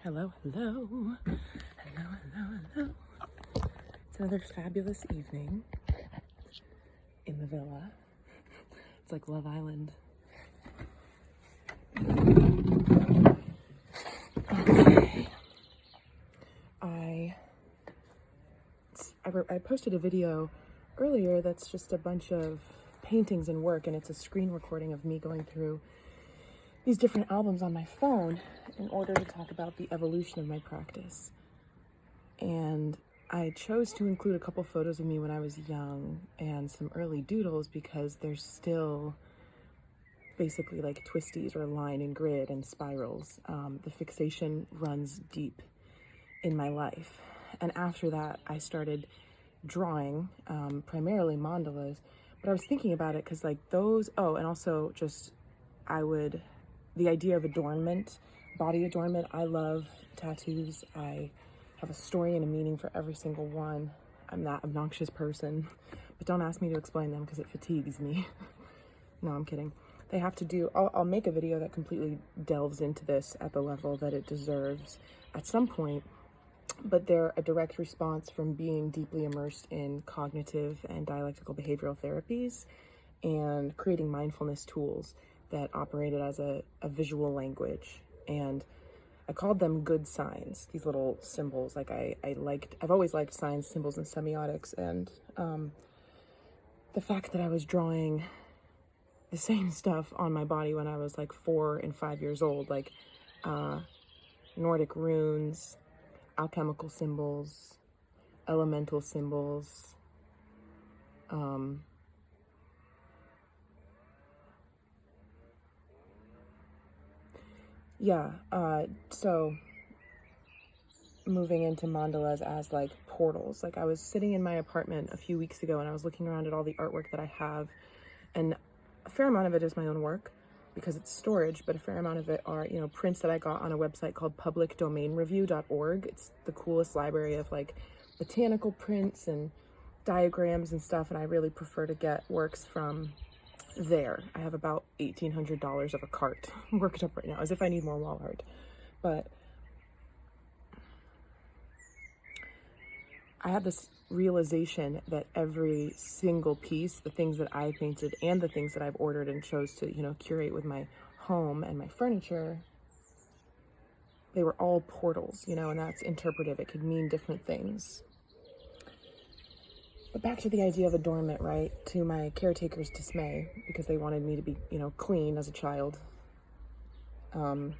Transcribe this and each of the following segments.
Hello, hello, hello, hello, hello. It's another fabulous evening in the villa. It's like Love Island. Okay. I posted a video earlier that's just a bunch of paintings and work, and it's a screen recording of me going through these different albums on my phone in order to talk about the evolution of my practice. And I chose to include a couple photos of me when I was young and some early doodles because they're still basically like twisties or line and grid and spirals. The fixation runs deep in my life. And after that, I started drawing, primarily mandalas. But I was thinking about it because like those, and also just the idea of adornment, body adornment. I love tattoos. I have a story and a meaning for every single one. I'm that obnoxious person, but don't ask me to explain them because it fatigues me. No, I'm kidding. They have to do, I'll make a video that completely delves into this at the level that it deserves at some point, but they're a direct response from being deeply immersed in cognitive and dialectical behavioral therapies and creating mindfulness tools that operated as a visual language. And I called them good signs, these little symbols. Like I've always liked signs, symbols, and semiotics. And the fact that I was drawing the same stuff on my body when I was like 4 and 5 years old, like Nordic runes, alchemical symbols, elemental symbols, so moving into mandalas as like portals. Like I was sitting in my apartment a few weeks ago and I was looking around at all the artwork that I have, and a fair amount of it is my own work because it's storage, but a fair amount of it are, prints that I got on a website called publicdomainreview.org. It's the coolest library of like botanical prints and diagrams and stuff, and I really prefer to get works from there. I have about $1,800 of a cart worked up right now, as if I need more wall art. But I had this realization that every single piece, the things that I painted and the things that I've ordered and chose to, curate with my home and my furniture, they were all portals, and that's interpretive. It could mean different things. But back to the idea of adornment, right? To my caretaker's dismay, because they wanted me to be, clean as a child. I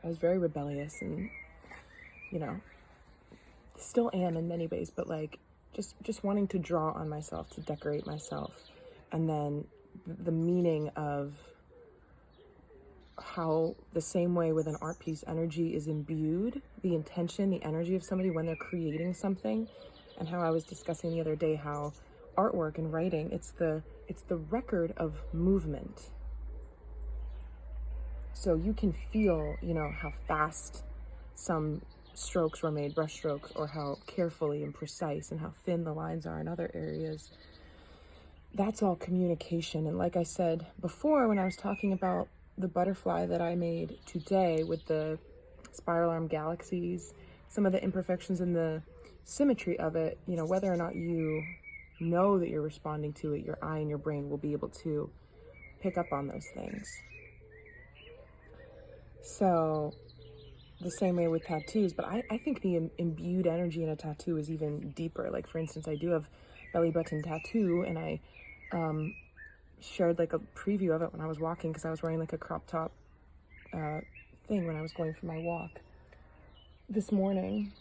was very rebellious and, still am in many ways, but like just wanting to draw on myself, to decorate myself. And then the meaning of how the same way with an art piece, energy is imbued, the intention, the energy of somebody when they're creating something. And how I was discussing the other day how artwork and writing, it's the record of movement. So you can feel, how fast some strokes were made, brush strokes, or how carefully and precise and how thin the lines are in other areas. That's all communication. And like I said before, when I was talking about the butterfly that I made today with the spiral arm galaxies, some of the imperfections in the symmetry of it, whether or not you know that you're responding to it, your eye and your brain will be able to pick up on those things. So the same way with tattoos, but I think the imbued energy in a tattoo is even deeper. Like for instance, I do have belly button tattoo, and I shared like a preview of it when I was walking because I was wearing like a crop top thing when I was going for my walk this morning.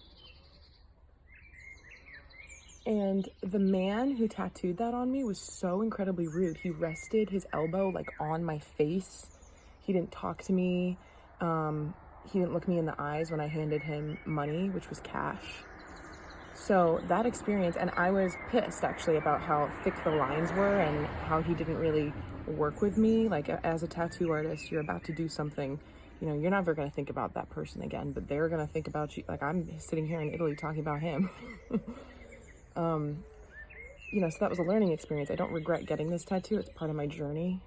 And the man who tattooed that on me was so incredibly rude. He rested his elbow like on my face. He didn't talk to me. He didn't look me in the eyes when I handed him money, which was cash. So that experience, and I was pissed actually about how thick the lines were and how he didn't really work with me. Like as a tattoo artist, you're about to do something, you're never going to think about that person again, but they're going to think about you. Like I'm sitting here in Italy talking about him. So that was a learning experience. I don't regret getting this tattoo. It's part of my journey.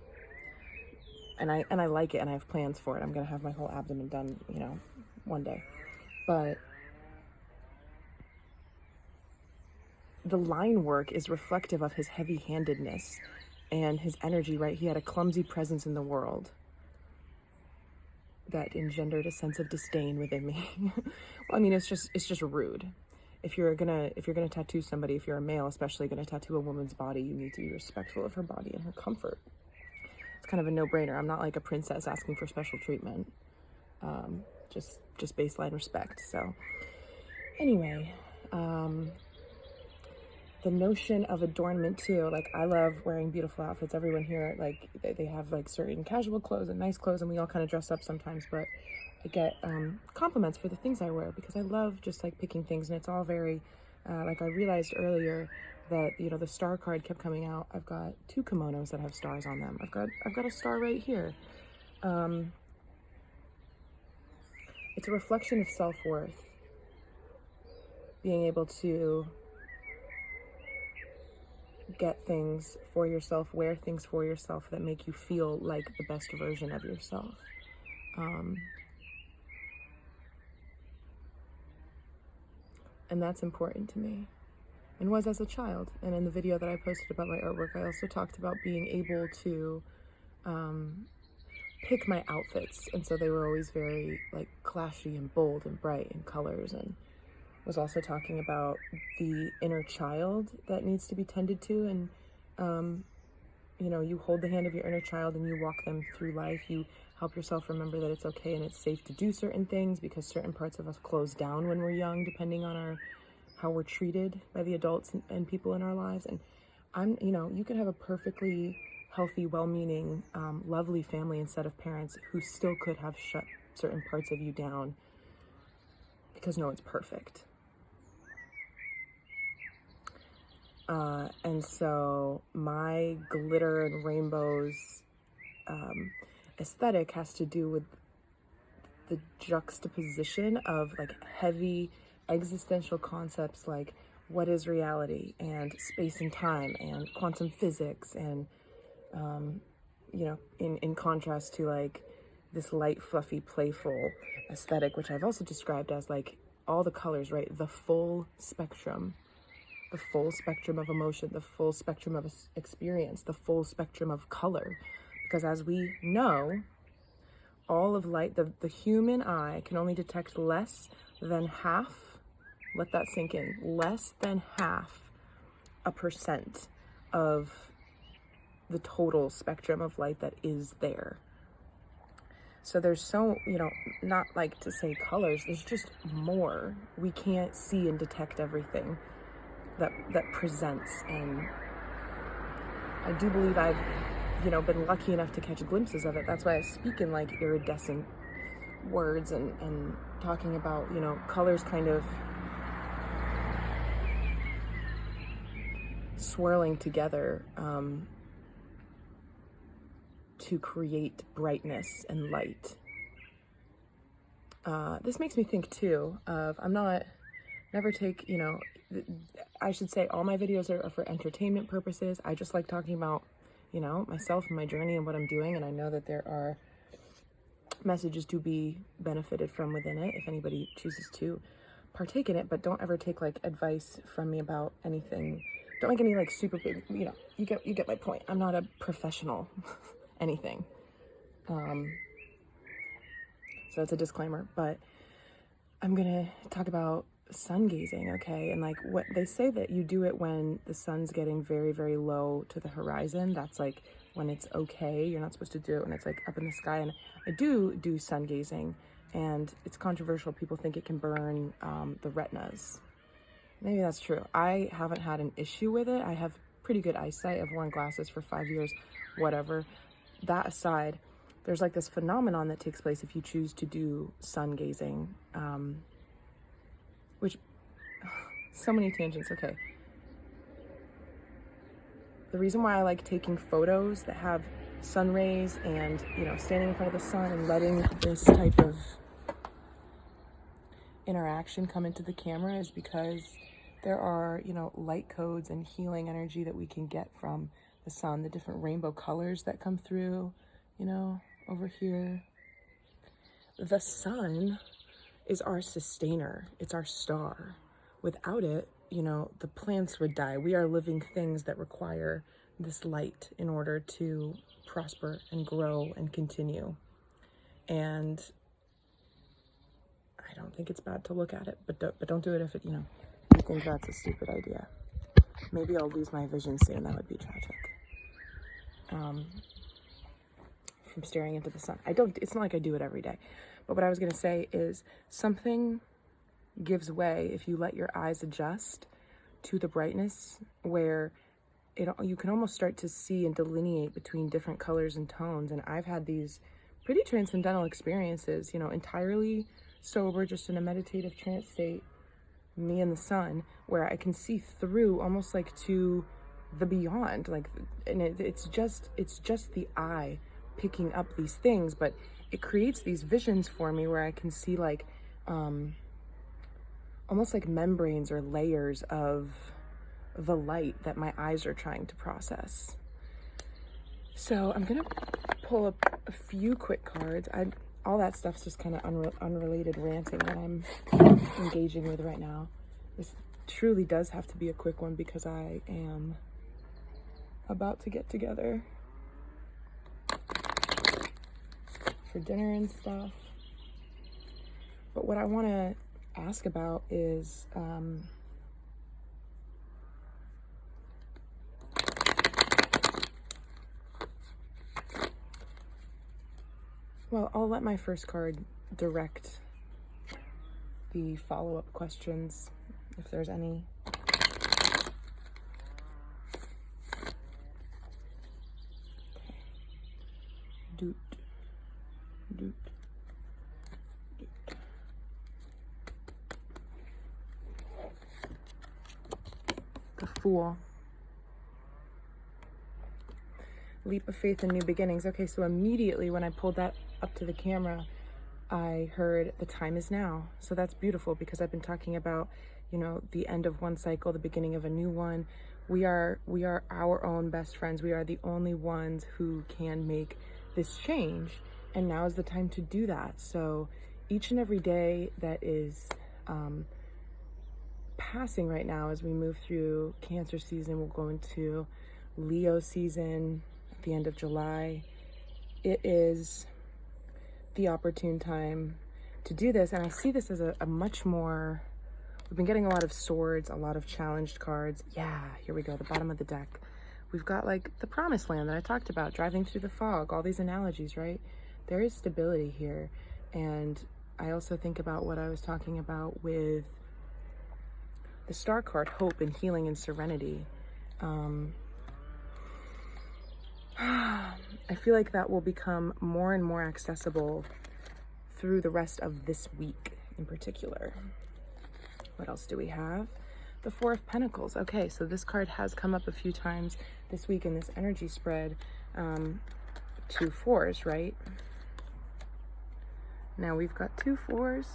and I like it, and I have plans for it. I'm gonna have my whole abdomen done, you know, one day. But the line work is reflective of his heavy-handedness and his energy, right? He had a clumsy presence in the world that engendered a sense of disdain within me. Well, I mean, it's just rude. If you're gonna tattoo somebody, if you're a male especially gonna tattoo a woman's body, you need to be respectful of her body and her comfort. It's kind of a no-brainer. I'm not like a princess asking for special treatment. Just baseline respect. So anyway, the notion of adornment too, like I love wearing beautiful outfits. Everyone here, like they have like certain casual clothes and nice clothes, and we all kind of dress up sometimes, but I get compliments for the things I wear because I love just like picking things, and it's all very like I realized earlier that, you know, the star card kept coming out. I've got 2 kimonos that have stars on them. I've got a star right here. It's a reflection of self-worth, being able to get things for yourself, wear things for yourself that make you feel like the best version of yourself. And that's important to me, and was as a child. And in the video that I posted about my artwork, I also talked about being able to pick my outfits, and so they were always very like clashy and bold and bright in colors, and was also talking about the inner child that needs to be tended to. And you know, you hold the hand of your inner child and you walk them through life. You help yourself remember that it's okay and it's safe to do certain things, because certain parts of us close down when we're young, depending on how we're treated by the adults and people in our lives. And you know, you could have a perfectly healthy, well-meaning, lovely family and set of parents who still could have shut certain parts of you down, because no one's perfect. And so my glitter and rainbows aesthetic has to do with the juxtaposition of like heavy existential concepts like what is reality, and space and time, and quantum physics, and you know, in contrast to like this light, fluffy, playful aesthetic, which I've also described as like all the colors, right? The full spectrum of emotion, the full spectrum of experience, the full spectrum of color. Because as we know, all of light, the human eye can only detect less than half, let that sink in, less than half a percent of the total spectrum of light that is there. So there's so, you know, not like to say colors, there's just more. We can't see and detect everything that presents. And I do believe I've, you know, been lucky enough to catch glimpses of it. That's why I speak in like iridescent words and talking about, you know, colors kind of swirling together to create brightness and light. This makes me think too of, never take, you know, I should say all my videos are for entertainment purposes. I just like talking about, you know, myself and my journey and what I'm doing. And I know that there are messages to be benefited from within it if anybody chooses to partake in it, but don't ever take like advice from me about anything. Don't make any like super big, you know, you get my point. I'm not a professional anything. So it's a disclaimer, but I'm gonna talk about sun gazing, okay? And like what they say that you do it when the sun's getting very, very low to the horizon. That's like when it's okay. You're not supposed to do it when it's like up in the sky. And I do sun gazing, and it's controversial. People think it can burn the retinas. Maybe that's true. I haven't had an issue with it. I have pretty good eyesight. I've worn glasses for 5 years, whatever. That aside, there's like this phenomenon that takes place if you choose to do sun gazing, which, so many tangents, okay. The reason why I like taking photos that have sun rays and, you know, standing in front of the sun and letting this type of interaction come into the camera is because there are, you know, light codes and healing energy that we can get from the sun, the different rainbow colors that come through, you know. over here. The sun is our sustainer. It's our star. Without it, you know, the plants would die. We are living things that require this light in order to prosper and grow and continue. And I don't think it's bad to look at it, but don't do it if it, you know, you think that's a stupid idea. Maybe I'll lose my vision soon. That would be tragic. From staring into the sun. It's not like I do it every day. But what I was going to say is something gives way if you let your eyes adjust to the brightness, where you can almost start to see and delineate between different colors and tones. And I've had these pretty transcendental experiences, you know, entirely sober, just in a meditative trance state, me and the sun, where I can see through almost like to the beyond, like, and it's just the eye picking up these things, but it creates these visions for me where I can see like almost like membranes or layers of the light that my eyes are trying to process. So I'm gonna pull up a few quick cards. All that stuff's just kind of unrelated ranting that I'm engaging with right now. This truly does have to be a quick one because I am about to get together for dinner and stuff. But what I want to ask about is well, I'll let my first card direct the follow-up questions if there's any. Okay. Doot. Doot. Doot. The Fool. Leap of faith and new beginnings. Okay, so immediately when I pulled that up to the camera, I heard the time is now. So that's beautiful because I've been talking about, you know, the end of one cycle, the beginning of a new one. We are our own best friends. We are the only ones who can make this change. And now is the time to do that. So each and every day that is passing right now as we move through Cancer season, we'll go into Leo season at the end of July. It is the opportune time to do this. And I see this as a much more, we've been getting a lot of swords, a lot of challenged cards. Yeah, here we go, the bottom of the deck. We've got like the promised land that I talked about, driving through the fog, all these analogies, right? There is stability here. And I also think about what I was talking about with the star card, hope and healing and serenity. I feel like that will become more and more accessible through the rest of this week in particular. What else do we have? The Four of Pentacles. Okay, so this card has come up a few times this week in this energy spread. 2 fours, right? Now we've got 2 fours.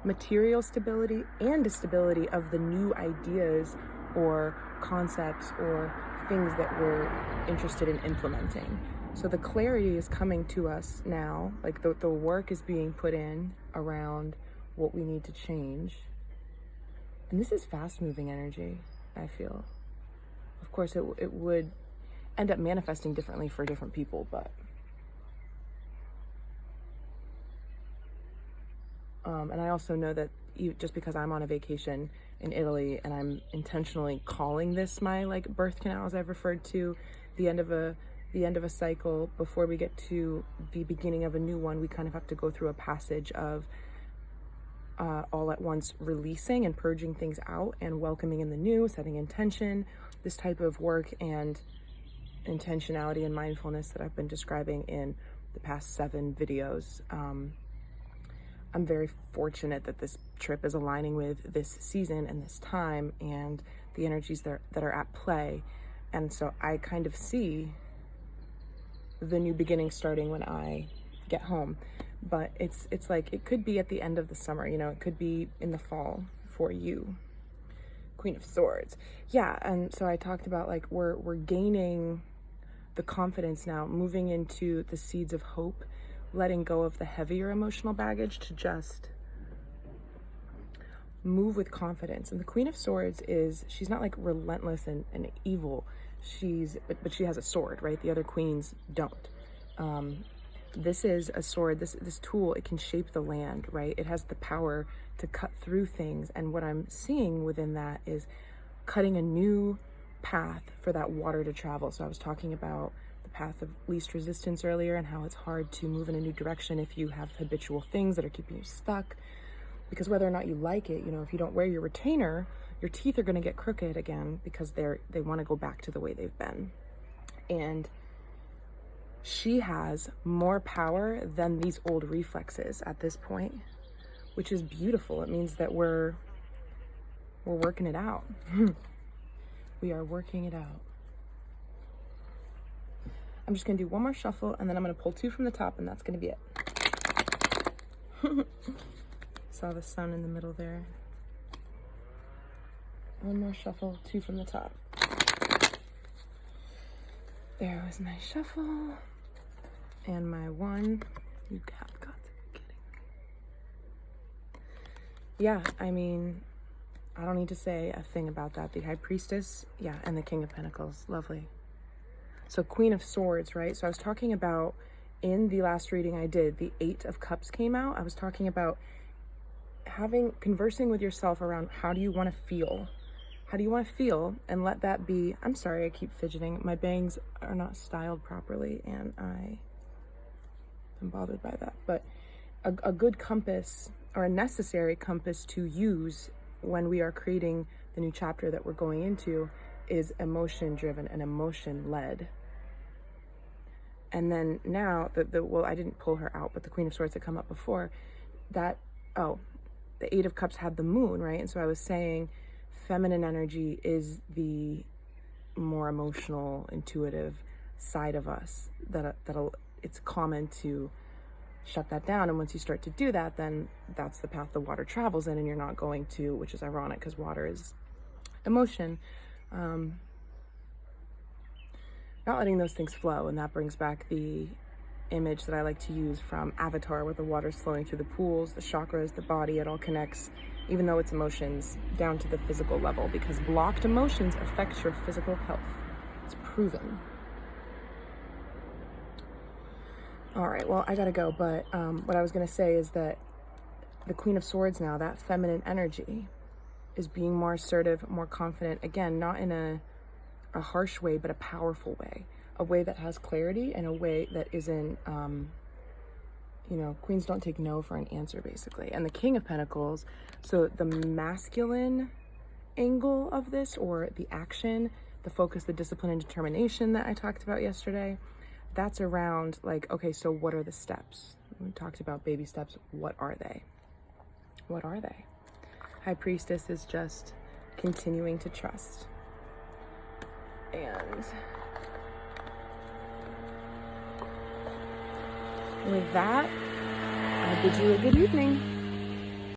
Material stability and a stability of the new ideas or concepts or things that we're interested in implementing. So the clarity is coming to us now, like the work is being put in around what we need to change. And this is fast moving energy, I feel. Of course, it would end up manifesting differently for different people, but and I also know that just because I'm on a vacation in Italy and I'm intentionally calling this my like birth canal, as I've referred to the end of a cycle before we get to the beginning of a new one, we kind of have to go through a passage of all at once releasing and purging things out and welcoming in the new, setting intention, this type of work and intentionality and mindfulness that I've been describing in the past 7 videos. I'm very fortunate that this trip is aligning with this season and this time and the energies that are at play. And so I kind of see the new beginning starting when I get home. But it's like, it could be at the end of the summer, you know, it could be in the fall for you. Queen of Swords. Yeah, and so I talked about like we're gaining the confidence now, moving into the seeds of hope, letting go of the heavier emotional baggage to just move with confidence. And the Queen of Swords she's not like relentless and evil. But she has a sword, right? The other queens don't. This is a sword, this tool, it can shape the land, right? It has the power to cut through things. And what I'm seeing within that is cutting a new path for that water to travel. So I was talking about the path of least resistance earlier and how it's hard to move in a new direction if you have habitual things that are keeping you stuck. Because whether or not you like it, if you don't wear your retainer, your teeth are going to get crooked again because they want to go back to the way they've been. And she has more power than these old reflexes at this point, which is beautiful. It means that we're working it out. We are working it out. I'm just going to do one more shuffle, and then I'm going to pull 2 from the top, and that's going to be it. Saw the sun in the middle there. One more shuffle, 2 from the top. There was my shuffle. And my 1. You have got to be kidding me. Yeah, I mean, I don't need to say a thing about that. The High Priestess, yeah, and the King of Pentacles. Lovely. So Queen of Swords, right? So I was talking about, in the last reading I did, the 8 of Cups came out. I was talking about conversing with yourself around how do you want to feel? How do you want to feel? And let that be, I'm sorry, I keep fidgeting. My bangs are not styled properly, and I'm bothered by that. But a good compass, or a necessary compass to use when we are creating the new chapter that we're going into, is emotion driven and emotion led. And then now well, I didn't pull her out, but the Queen of Swords had come up before that. The 8 of Cups had the moon, right? And so I was saying feminine energy is the more emotional, intuitive side of us it's common to shut that down. And once you start to do that, then that's the path the water travels in, and you're not going to, which is ironic because water is emotion. Not letting those things flow. And that brings back the image that I like to use from Avatar, where the water's flowing through the pools, the chakras, the body, it all connects, even though it's emotions, down to the physical level, because blocked emotions affect your physical health. It's proven. All right, well, I gotta go, but what I was gonna say is that the Queen of Swords now, that feminine energy, is being more assertive, more confident, again, not in a harsh way, but a powerful way. A way that has clarity, and a way that isn't, queens don't take no for an answer, basically. And the King of Pentacles, so the masculine angle of this, or the action, the focus, the discipline and determination that I talked about yesterday, that's around like, okay, so what are the steps? We talked about baby steps. What are they? What are they? High Priestess is just continuing to trust. And with that, I bid you a good evening.